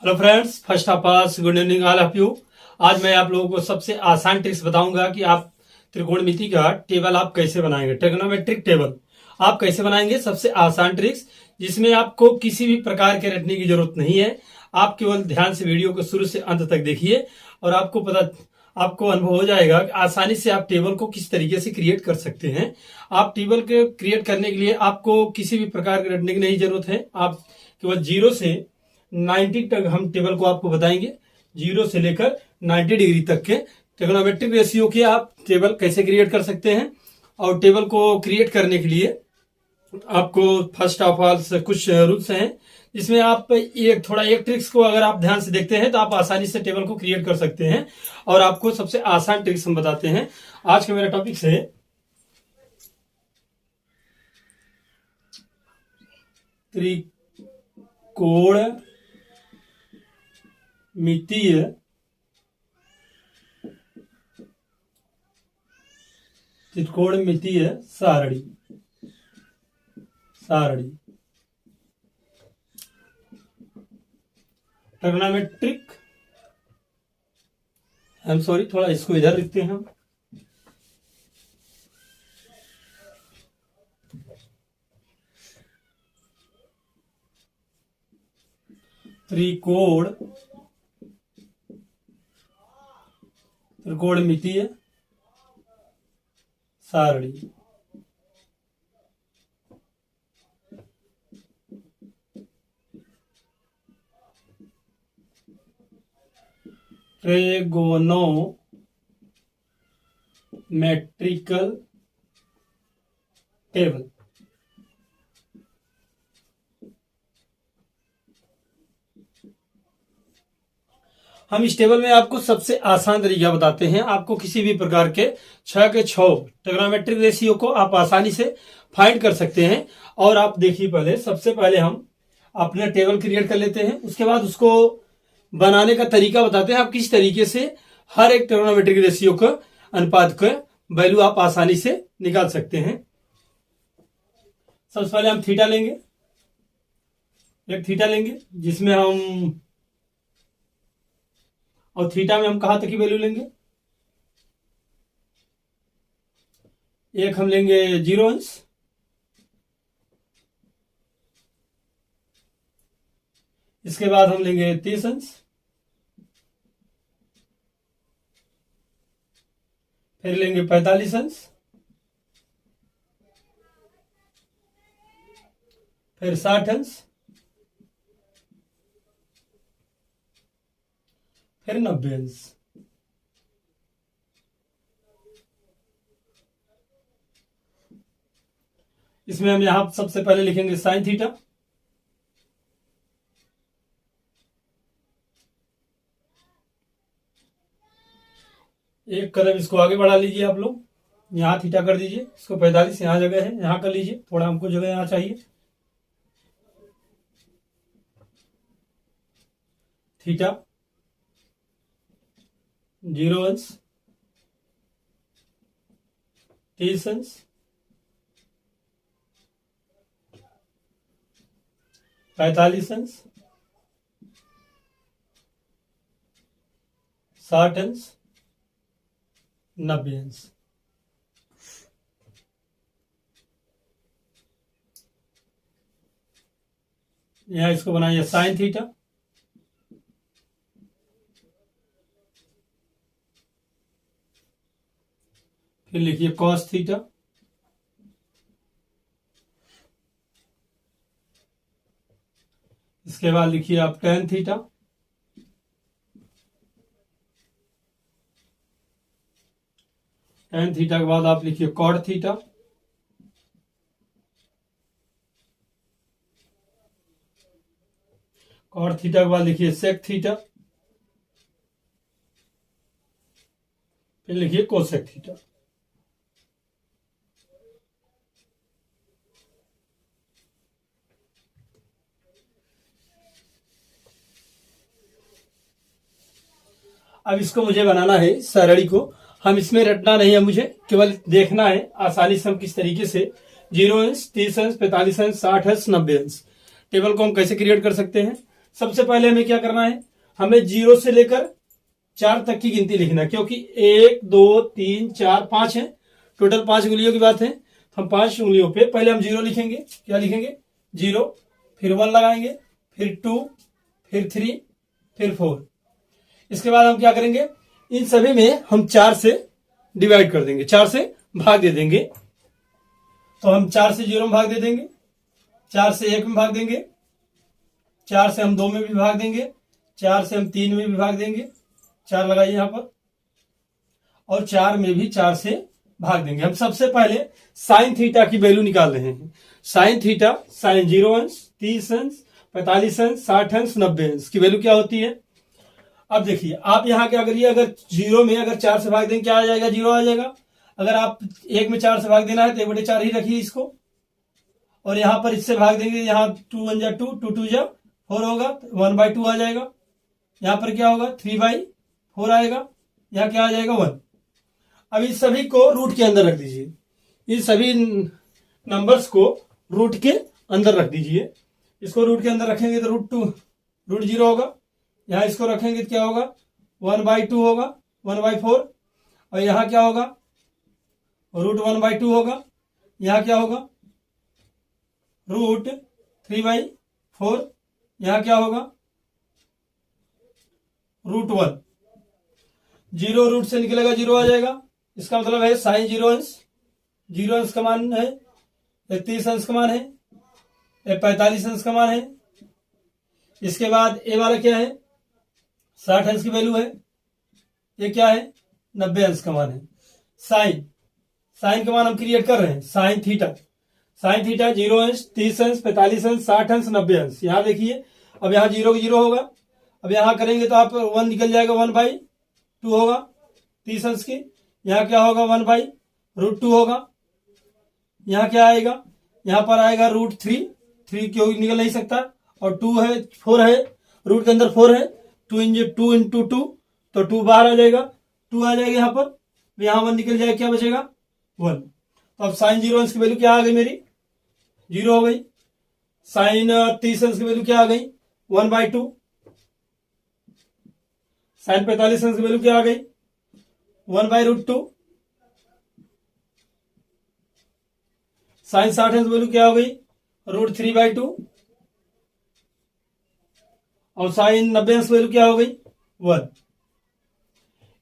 Hello friends, first of all good evening all of you. आज मैं आप लोगों को सबसे आसान ट्रिक्स बताऊंगा कि आप त्रिकोणमिति का टेबल आप कैसे बनाएंगे। ट्रिग्नोमेट्रिक टेबल आप कैसे बनाएंगे, सबसे आसान ट्रिक्स जिसमें आपको किसी भी प्रकार के रटने की जरूरत नहीं है। आप केवल ध्यान से वीडियो को शुरू से अंत तक देखिए और आपको अनुभव हो जाएगा कि आसानी से आप टेबल को किस तरीके से क्रिएट कर सकते हैं। आप टेबल के क्रिएट करने के लिए आपको किसी भी प्रकार के रटने की नहीं जरूरत है। आप केवल 0 से 90 तक हम टेबल को आपको बताएंगे। 0 से लेकर 90 डिग्री तक के ट्रिग्नोमेट्रिक रेशियो के आप टेबल कैसे क्रिएट कर सकते हैं। और टेबल को क्रिएट करने के लिए आपको फर्स्ट ऑफ ऑल कुछ रूल्स हैं, जिसमें आप एक ट्रिक्स को अगर आप ध्यान से देखते हैं तो आप आसानी से टेबल को क्रिएट कर सकते हैं। और आपको सबसे आसान ट्रिक्स हम बताते हैं। आज का मेरा टॉपिक है त्रिकोणमितीय सारणी। ट्रिग्नोमेट्रिक थोड़ा इसको इधर लिखते हैं हम। त्रिकोणमितीय सारणी। Trigonometrical table. हम इस टेबल में आपको सबसे आसान तरीका बताते हैं। आपको किसी भी प्रकार के 6 के 6 ट्रिग्नोमेट्रिक रेशियो को आप आसानी से फाइंड कर सकते हैं। और आप देखिए, सबसे पहले हम अपना टेबल क्रिएट कर लेते हैं, उसके बाद उसको बनाने का तरीका बताते हैं। आप किस तरीके से हर एक ट्रिग्नोमेट्रिक रेशियो का अनुपात का वैल्यू आप आसानी से निकाल सकते हैं। सबसे पहले हम थीटा लेंगे, जिसमें हम और थीटा में हम कहां तक की वैल्यू लेंगे। एक हम लेंगे 0 अंश, इसके बाद हम लेंगे 30 अंश, फिर लेंगे 45 अंश, फिर 60 अंश, फिर 90 अंश। इसमें हम यहां सबसे पहले लिखेंगे साइन थीटा। एक कदम इसको आगे बढ़ा लीजिए आप लोग, यहां थीटा कर दीजिए। इसको 45 यहां जगह है, यहां कर लीजिए। थोड़ा हमको जगह यहां चाहिए। थीटा 0 अंश, 30 अंश, 45 अंश, 60 अंश, 90 अंश। यहां इसको बनाइए साइन थीटा, फिर लिखिए कॉस थीटा, इसके बाद लिखिए आप टेन थीटा, टेन थीटा के बाद आप लिखिए कॉट थीटा, कॉट थीटा के बाद लिखिए सेक थीटा, फिर लिखिए कोसेक थीटा। अब इसको मुझे बनाना है सरणी को। हम इसमें रटना नहीं है, मुझे केवल देखना है आसानी से हम किस तरीके से 0 अंश, 30 अंश, 45 अंश, 60 अंश, 90 अंश टेबल को हम कैसे क्रिएट कर सकते हैं। सबसे पहले हमें क्या करना है, हमें 0 से लेकर 4 तक की गिनती लिखना है, क्योंकि 1 2 3 4 5 है, टोटल 5 उंगलियों की बात है। हम 5 उंगलियों पे पहले हम 0 लिखेंगे। क्या लिखेंगे? 0, फिर 1 लगाएंगे, फिर 2, फिर 3, फिर 4। इसके बाद हम क्या करेंगे, इन सभी में हम 4 से डिवाइड कर देंगे, 4 से भाग दे देंगे। तो हम 4 से 0 में भाग दे देंगे, 4 से 1 में भाग देंगे, 4 से हम 2 में भी भाग देंगे, 4 से हम 3 में भी भाग देंगे, 4 लगाइए यहां पर, और 4 में भी 4 से भाग देंगे। हम सबसे पहले साइन थीटा की वैल्यू निकाल रहे हैं। साइन थीटा, साइन 0 अंश, 30 अंश, 45 अंश, 60 अंश, 90 अंश की वैल्यू क्या होती है। अब देखिए आप यहां क्या करिए, अगर 0 में अगर 4 से भाग देंगे क्या आ जाएगा? 0 आ जाएगा। अगर आप 1 में 4 से भाग देना है तो 1/4 ही रखिए इसको, और यहां पर इससे भाग देंगे, यहां 2 1 जा 2, 2 2 जा 4 होगा, 1/2 आ जाएगा। यहां पर क्या होगा? 3/4 आएगा। यहां क्या आ जाएगा? 1। अब इस सभी को रूट के अंदर रख दीजिए, इन सभी नंबर्स को रूट के अंदर रख दीजिए। इसको रूट के अंदर रखेंगे तो रूट 0 होगा। यहां इसको रखेंगे तो क्या होगा? 1/2 होगा, 1/4। और यहां क्या होगा? रूट 1/2 होगा। यहां क्या होगा? रूट 3/4। यहां क्या होगा? रूट 1। 0 रूट से निकलेगा, 0 आ जाएगा। इसका मतलब है साइन 0 अंश, 0 अंश का मान है, 30 अंश का मान है, 45 अंश का मान है। इसके बाद ए वाला क्या है? 60 अंश की वैल्यू है। ये क्या है? 90 अंश का मान है। साइन का मान हम क्रिएट कर रहे हैं, साइन थीटा। साइन थीटा 0 अंश, 30 अंश, 45 अंश, 60 अंश, 90 अंश। यहां देखिए, अब यहां 0 0 होगा। अब यहां करेंगे तो आप 1 निकल जाएगा, 1/2 होगा 30 अंश की। यहां क्या होगा? 1/√2 होगा। यहां क्या आएगा? यहां पर आएगा रूट 3 क्यों निकल नहीं सकता, और 2 है, 4 है, रूट के अंदर 4 है, 2 इंटू 2, तो 2 बाहर आ जाएगा, 2 आ जाएगा यहां पर। यहां 1 निकल जाएगा, क्या बचेगा? 1। तो अब साइन 0 अंश की वैल्यू क्या आ गई मेरी? 0 हो गई। साइन 30 अंश की वैल्यू क्या आ गई? 1/2। साइन 45 अंश की वैल्यू क्या आ गई? 1/√2। साइन 60 अंश की वैल्यू क्या हो गई? √3/2। और साइन 90 अंश की वैल्यू क्या हो गई? 1।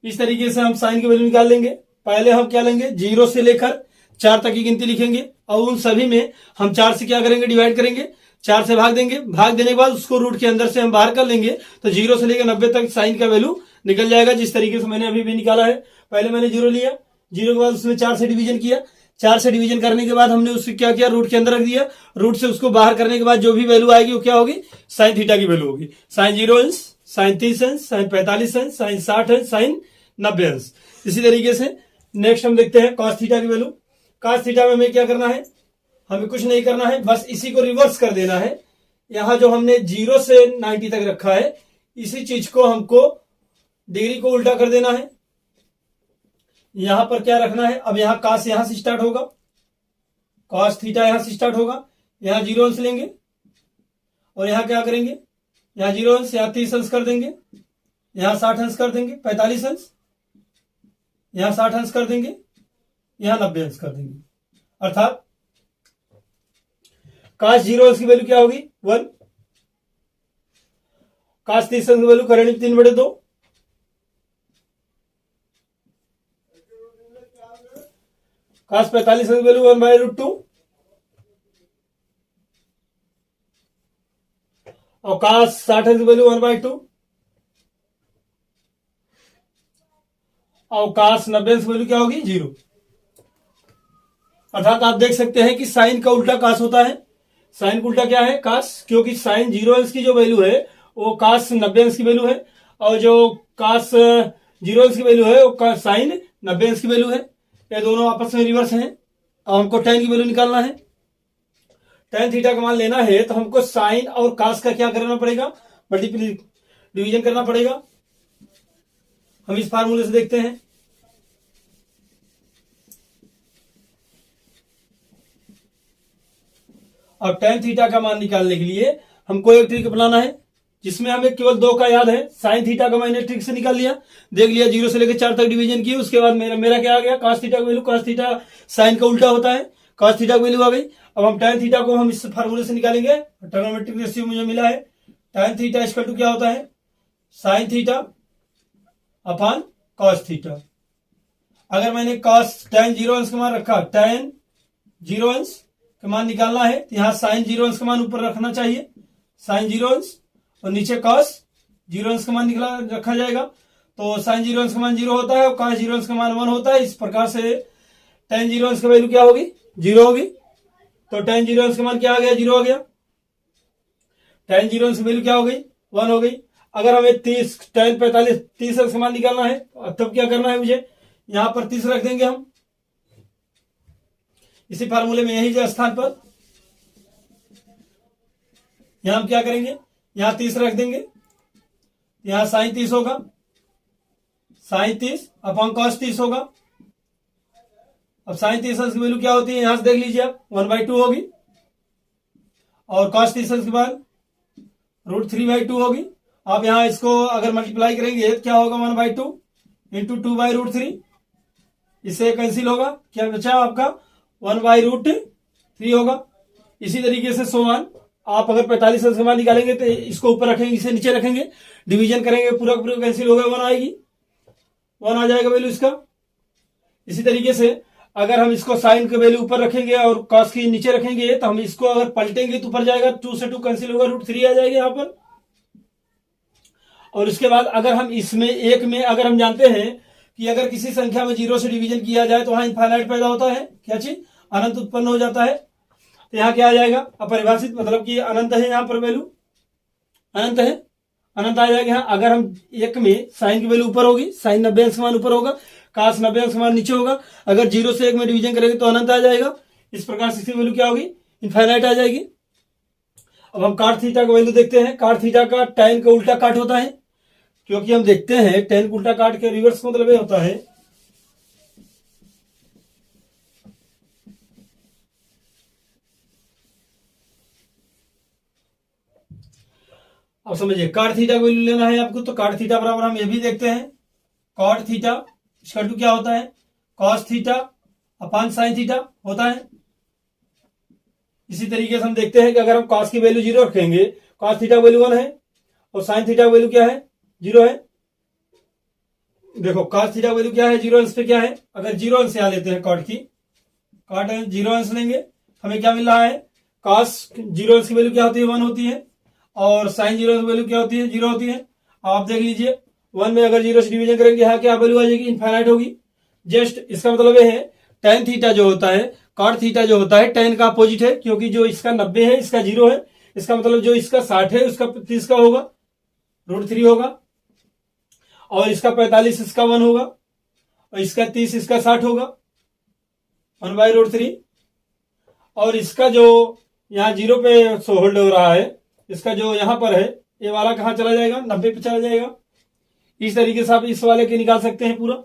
इस तरीके से हम साइन की वैल्यू निकाल लेंगे। पहले हम क्या लेंगे? 0 से लेकर 4 तक की गिनती लिखेंगे, और उन सभी में हम 4 से क्या करेंगे? डिवाइड करेंगे, 4 से भाग देंगे। भाग देने के बाद उसको रूट के अंदर से हम बाहर कर लेंगे, तो 0 से लेकर 90 तक साइन का वैल्यू निकल जाएगा, जिस तरीके से मैंने अभी भी निकाला है। पहले मैंने 0 लिया, 0 के बाद उसमें 4 से डिवीजन किया, 4 से डिवीजन करने के बाद हमने उससे क्या किया? रूट के अंदर रख दिया। रूट से उसको बाहर करने के बाद जो भी वैल्यू आएगी वो क्या होगी? साइन थीटा की वैल्यू होगी। साइन 0 अंश, साइन 30 अंश, साइन 45 अंश, साइन 60 अंश, साइन 90 अंश। इसी तरीके से नेक्स्ट हम देखते हैं कॉस थीटा की वैल्यू। कॉस थीटा में हमें क्या करना है? हमें कुछ नहीं करना है, बस इसी को रिवर्स कर देना है। यहां जो हमने 0 से 90 तक रखा है, इसी चीज को हमको डिग्री को उल्टा कर देना है। यहां पर क्या रखना है? अब यहां कॉस यहां से स्टार्ट होगा, कॉस थीटा यहां से स्टार्ट होगा। यहां 0 अंश लेंगे, और यहां क्या करेंगे? यहां 0 अंश, यहां 30 अंश कर देंगे, यहां 60 अंश कर देंगे, 45 अंश, यहां 60 अंश कर देंगे, यहां 90 अंश कर देंगे। अर्थात कॉस 0 अंश की वैल्यू क्या होगी? 1। कॉस 30 अंश की वैल्यू करेंगे 3/2। कॉस 45 अंश की वैल्यू 1/√2। और कॉस 60 अंश की वैल्यू 1/2। और कॉस 90 अंश की वैल्यू क्या होगी? 0। अर्थात आप देख सकते हैं कि साइन का उल्टा कॉस होता है। साइन का उल्टा क्या है? कॉस, क्योंकि साइन 0 अंश की जो वैल्यू है वो कॉस 90 अंश की वैल्यू है, और जो कॉस 0 अंश की वैल्यू है वो साइन 90 अंश की वैल्यू है। ये दोनों आपस में रिवर्स हैं। अब हमको tan की वैल्यू निकालना है। tan थीटा का मान लेना है तो हमको साइन और कॉस का क्या करना पड़ेगा? मल्टीप्लाई, डिवीजन करना पड़ेगा। हम इस फार्मूले से देखते हैं। अब tan थीटा का मान निकालने के लिए हमको एक ट्रिक अपनाना है। जिसमें हमें केवल 2 का याद है। साइन थीटा का मैंने ट्रिक से निकाल लिया, देख लिया, 0 से लेकर 4 तक डिवीजन किए। उसके बाद मेरा क्या आ गया, cos थीटा का वैल्यू, cos थीटा साइन का उल्टा होता है, cos थीटा की वैल्यू आ गई। अब हम tan थीटा को हम इस फार्मूले से निकालेंगे, ट्रिग्नोमेट्रिक रेशियो मुझे मिला है। tan थीटा इक्वल टू क्या होता है, sine theta upon cos theta. अगर मैंने tan 0 अंश का मान रखा, tan 0 अंश का मान निकालना है तो यहाँ sin 0 अंश का मान ऊपर रखना चाहिए, sin 0 अंश, और नीचे cos 0 अंश का मान रखा जाएगा। तो sin 0 अंश का मान 0 होता है और cos 0 अंश का मान 1 होता है। इस प्रकार से tan 0 अंश का वैल्यू क्या होगी, 0 होगी। तो tan 0 अंश का मान क्या आ गया, 0 आ गया। tan 0 अंश की वैल्यू क्या हो गई, 1 हो गई। अगर हमें 30 tan 45 30 अंश का मान निकालना है, तब क्या करना है मुझे, यहां पर 30 रख देंगे हम, इसी फार्मूले में यही स्थान पर यहां हम क्या करेंगे, यहां 30 रख देंगे, यहां साइन 30 होगा, साइन 30 अपॉन cos 30 होगा। अब साइन 30 अंश की वैल्यू क्या होती है, यहां से देख लीजिए आप, 1/2 होगी, और cos 30 अंश के बाद √3/2 होगी। आप यहां इसको अगर मल्टीप्लाई करेंगे तो क्या होगा, 1/2 इंटू 2/√3, इससे कैंसिल होगा, क्या बचा आपका 1/√3 होगा। इसी तरीके से सोमान आप अगर 45 अंश का मान निकालेंगे तो इसको ऊपर रखेंगे, इसे नीचे रखेंगे, डिवीजन करेंगे, पूरा पूरा कैंसिल होगा, 1 आएगी, 1 आ जाएगा वैल्यू इसका। इसी तरीके से अगर हम इसको साइन के वैल्यू ऊपर रखेंगे और कॉस की नीचे रखेंगे, तो हम इसको अगर पलटेंगे तो ऊपर जाएगा, 2 से 2 कैंसिल होगा, √3 आ जाएगा यहाँ पर। और उसके बाद अगर हम इसमें एक में अगर हम जानते हैं कि अगर किसी संख्या में 0 से डिवीजन किया जाए तो वहां इनफाइनाइट पैदा होता है, क्या चीज, अनंत उत्पन्न हो जाता है। तो यहाँ क्या आ जाएगा, अपरिभाषित, मतलब कि अनंत है, यहाँ पर वैल्यू अनंत है, अनंत आ जाएगा। यहाँ अगर हम एक में साइन की वैल्यू ऊपर होगी, साइन 90 अंश मान ऊपर होगा, cos 90 अंश मान नीचे होगा, अगर 0 से 1 में डिवीजन करेंगे तो अनंत आ जाएगा। इस प्रकार से इसकी वैल्यू क्या होगी, इनफाइनाइट आ जाएगी। अब हम cot थीटा का वैल्यू देखते हैं। cot थीटा का tan का उल्टा काट होता है, क्योंकि हम देखते हैं tan का उल्टा काट के रिवर्स मतलब ये होता है, अब समझिए cot थीटा को वैल्यू लेना है आपको, तो cot थीटा बराबर हम ये भी देखते हैं, cot थीटा इक्वल टू क्या होता है, cos theta upon sin theta होता है। इसी तरीके से हम देखते हैं कि अगर हम cos की वैल्यू 0 रखेंगे, cos थीटा वैल्यू 1 है और sin थीटा वैल्यू क्या है, 0 है। देखो cos थीटा वैल्यू क्या है, 0 अंश पे क्या है, अगर 0 अंश यहाँ लेते हैं cot की, cot 0 अंश लेंगे, हमें क्या मिल रहा है, cos 0 अंश की वैल्यू क्या होती है, 1 होती है, और sin 0 की वैल्यू क्या होती है, 0 होती है। आप देख लीजिए 1 में अगर 0 से डिवीजन करेंगे, यहाँ क्या वैल्यू आ जाएगी, इनफाइनाइट होगी। जस्ट इसका मतलब ये है, tan थीटा जो होता है, cot थीटा जो होता है tan का अपोजिट है, क्योंकि जो इसका 90 है इसका 0 है, इसका मतलब जो इसका 60 है उसका 30 का होगा, √3 होगा, और इसका 45 इसका 1 होगा, और इसका 30 इसका 60 होगा, 1/√3। और इसका जो यहाँ 0 पे शो होल्ड हो रहा है, इसका जो यहाँ पर है ये वाला कहाँ चला जाएगा, 90 पे चला जाएगा। इस तरीके से आप इस वाले के निकाल सकते हैं पूरा।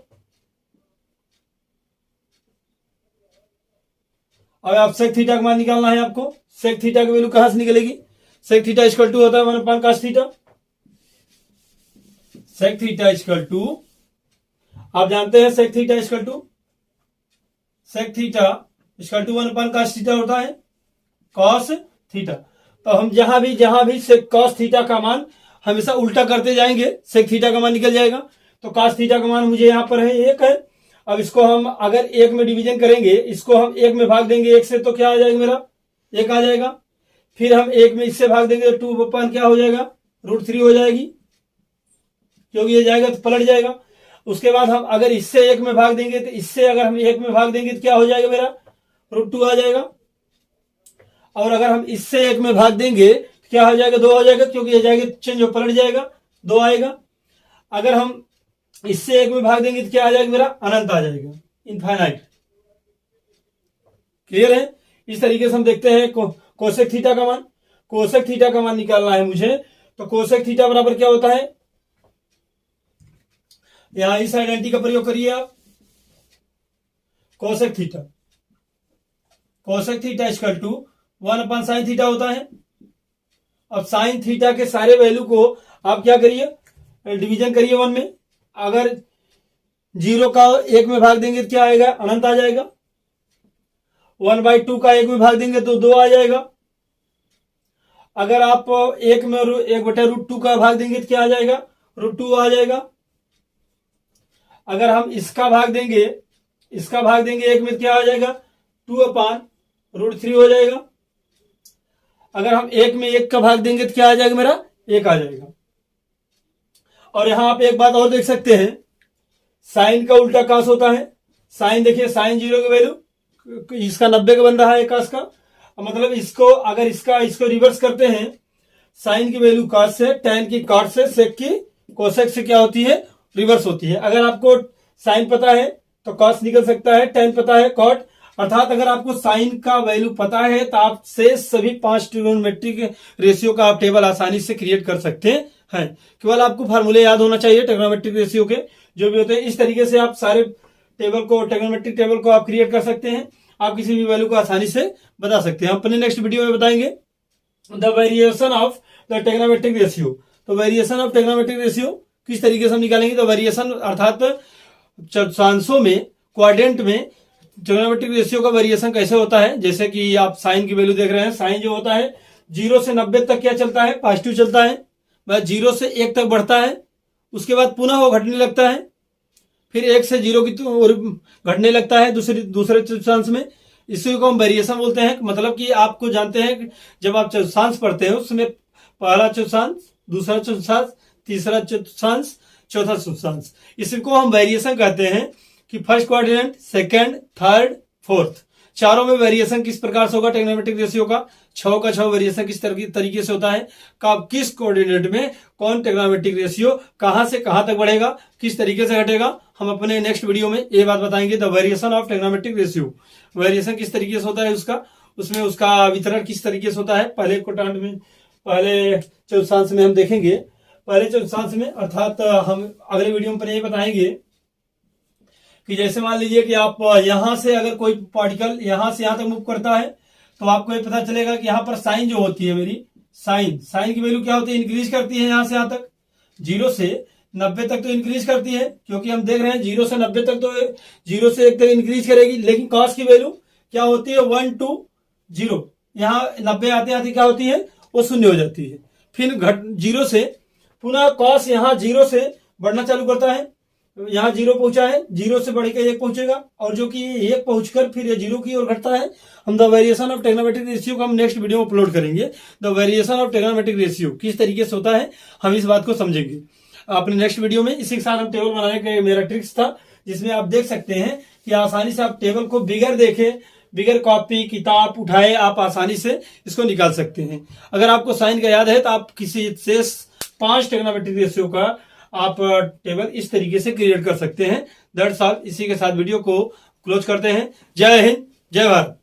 अब आप सेक थीटा का मान निकालना है आपको। सेक थीटा की वैल्यू कहां से निकलेगी, सेक थीटा इक्वल टू होता है 1 cos theta. Sec theta equal to, आप जानते हैं sec theta equal to, sec theta equal to 1 cos theta होता है, cos थीटा। तो हम जहां भी सेक cos थीटा का मान हमेशा उल्टा करते जाएंगे, सेक थीटा का मान निकल जाएगा। तो cos थीटा का मान मुझे यहां पर है 1 है। अब इसको हम अगर 1 में डिवीजन करेंगे, इसको हम 1 में भाग देंगे 1 से, तो क्या आ जाएगा मेरा, 1 आ जाएगा। फिर हम 1 में इससे भाग देंगे, 2 क्या हो जाएगा, √3 हो जाएगी, क्योंकि ये जाएगा तो पलट जाएगा। उसके बाद हम अगर इससे 1 में भाग देंगे, तो इससे अगर हम 1 में भाग देंगे तो क्या हो जाएगा मेरा, √2 आ जाएगा। और अगर हम इससे 1 में भाग देंगे तो क्या हो जाएगा, 2 हो जाएगा, क्योंकि ये जाएगा चेंज हो, पलट जाएगा, 2 आएगा। अगर हम इससे 1 में भाग देंगे तो क्या आ जाएगा मेरा, अनंत आ जाएगा, इनफाइनाइट। क्लियर है। इस तरीके से हम देखते हैं कोसेक थीटा का मान। कोसेक थीटा का मान निकालना है मुझे, तो कोसेक थीटा बराबर क्या होता है, यहां इस आइडेंटिटी का प्रयोग करिए आप, cosec theta, cosec theta equal to 1 sin theta होता है, अब साइन थीटा के सारे वैल्यू को आप क्या करिए, डिवीजन करिए 1 में। अगर 0 का 1 में भाग देंगे तो क्या आएगा, अनंत आ जाएगा। 1/2 का 1 में भाग देंगे तो 2 आ जाएगा। अगर आप 1 में 1/√2 का भाग देंगे तो क्या आ जाएगा, √2 आ जाएगा। अगर हम इसका भाग देंगे 1 में तो क्या आ जाएगा, 2/√3 हो जाएगा। अगर हम 1 में 1 का भाग देंगे तो क्या आ जाएगा, मेरा 1 आ जाएगा। और यहां आप एक बात और देख सकते हैं, साइन का उल्टा कास होता है। साइन देखिए, साइन 0 की वैल्यू इसका 90 का बन रहा है कास का, मतलब इसको अगर इसको रिवर्स करते हैं, साइन की वैल्यू कास से, टैन की कॉट से, सेक की कोसेक से क्या होती है, रिवर्स होती है। अगर आपको साइन पता है तो कॉस निकल सकता है, टैन पता है कॉट। अर्थात अगर आपको साइन का वैल्यू पता है तो आप से सभी 5 ट्रिगोनोमेट्रिक रेशियो का आप टेबल आसानी से क्रिएट कर सकते हैं। केवल आपको फार्मूले याद होना चाहिए ट्रिगोनोमेट्रिक रेशियो के जो भी होते हैं। इस तरीके से आप सारे टेबल को, ट्रिगोनोमेट्रिक टेबल को आप क्रिएट कर सकते हैं। आप किसी भी वैल्यू को आसानी से बता सकते हैं। अपने नेक्स्ट वीडियो में बताएंगे the variation of the trigonometric ratio. तो वेरिएशन ऑफ ट्रिगोनोमेट्रिक रेशियो किस तरीके से हम निकालेंगे, तो वेरिएशन अर्थात चतुर्थांशों में, क्वाड्रेंट में ट्रिगोनोमेट्रिक रेशियो का वेरिएशन कैसे होता है। जैसे कि आप साइन की वैल्यू देख रहे हैं, साइन जो होता है 0 से 90 तक क्या चलता है, पॉजिटिव चलता है। वह 0 से 1 तक बढ़ता है, उसके बाद पुनः वो घटने लगता है, फिर 1 से 0 की ओर घटने लगता है दूसरे चतुर्थांश में। इसी को हम वेरिएशन बोलते हैं। मतलब कि आपको जानते हैं जब आप चतुर्थांश पढ़ते हैं उसमें पहला चतुर्थांश, दूसरा चतुर्थांश, तीसरा चतुर्थांश, चौथा चतुर्थांश, इसको हम वेरिएशन कहते हैं कि first quadrant, second, third, fourth, चारों में वेरिएशन किस प्रकार से होगा ट्रिगोनोमेट्रिक रेशियो का। 6 का 6 वेरिएशन किस तरीके से होता है, कब किस कोऑर्डिनेट में कौन ट्रिगोनोमेट्रिक रेशियो कहां से कहां तक बढ़ेगा, किस तरीके से घटेगा, हम अपने नेक्स्ट वीडियो में ये बात बताएंगे। The variation of trigonometric ratio, variation किस तरीके से होता है उसका, उसमें उसका वितरण किस तरीके से होता है। पहले क्वाड्रेंट में, पहले चतुर्थांश में हम देखेंगे, पहले चतुर्थांश में, अर्थात हम अगले वीडियो में यही बताएंगे कि जैसे मान लीजिए कि आप यहां से अगर कोई पार्टिकल यहां से यहां तक मूव करता है तो आपको ये पता चलेगा कि यहां पर साइन जो होती है मेरी, साइन की वैल्यू क्या होती है, इंक्रीज करती है यहां से यहां तक, 0 से 90 तक तो इंक्रीज करती है, क्योंकि हम देख रहे हैं 0 से 90 तक तो 0 से 1 तक इंक्रीज करेगी। लेकिन कॉस की वैल्यू क्या होती है, 1 to 0, यहाँ 90 आते आते क्या होती है, वो शून्य हो जाती है। फिर 0 से पुनः कॉस यहाँ 0 से बढ़ना चालू करता है, यहाँ 0 पहुंचा है, 0 से बढ़कर 1 पहुंचेगा, और जो कि 1 पहुंचकर फिर 0 की ओर घटता है। हम the variation of trigonometric ratio को हम नेक्स्ट वीडियो में अपलोड करेंगे। The variation of trigonometric ratio किस तरीके से होता है हम इस बात को समझेंगे अपने नेक्स्ट वीडियो में। इसी के साथ हम टेबल बनाने का मेरा ट्रिक्स था, जिसमें आप देख सकते हैं कि आसानी से आप टेबल को बिगर देखे, बिगर कॉपी किताब उठाए आप आसानी से इसको निकाल सकते हैं। अगर आपको साइन का याद है तो आप किसी से 5 ट्रिगोनोमेट्रिक रेशियो का आप टेबल इस तरीके से क्रिएट कर सकते हैं। That's all. इसी के साथ वीडियो को क्लोज करते हैं। जय हिंद, जय भारत।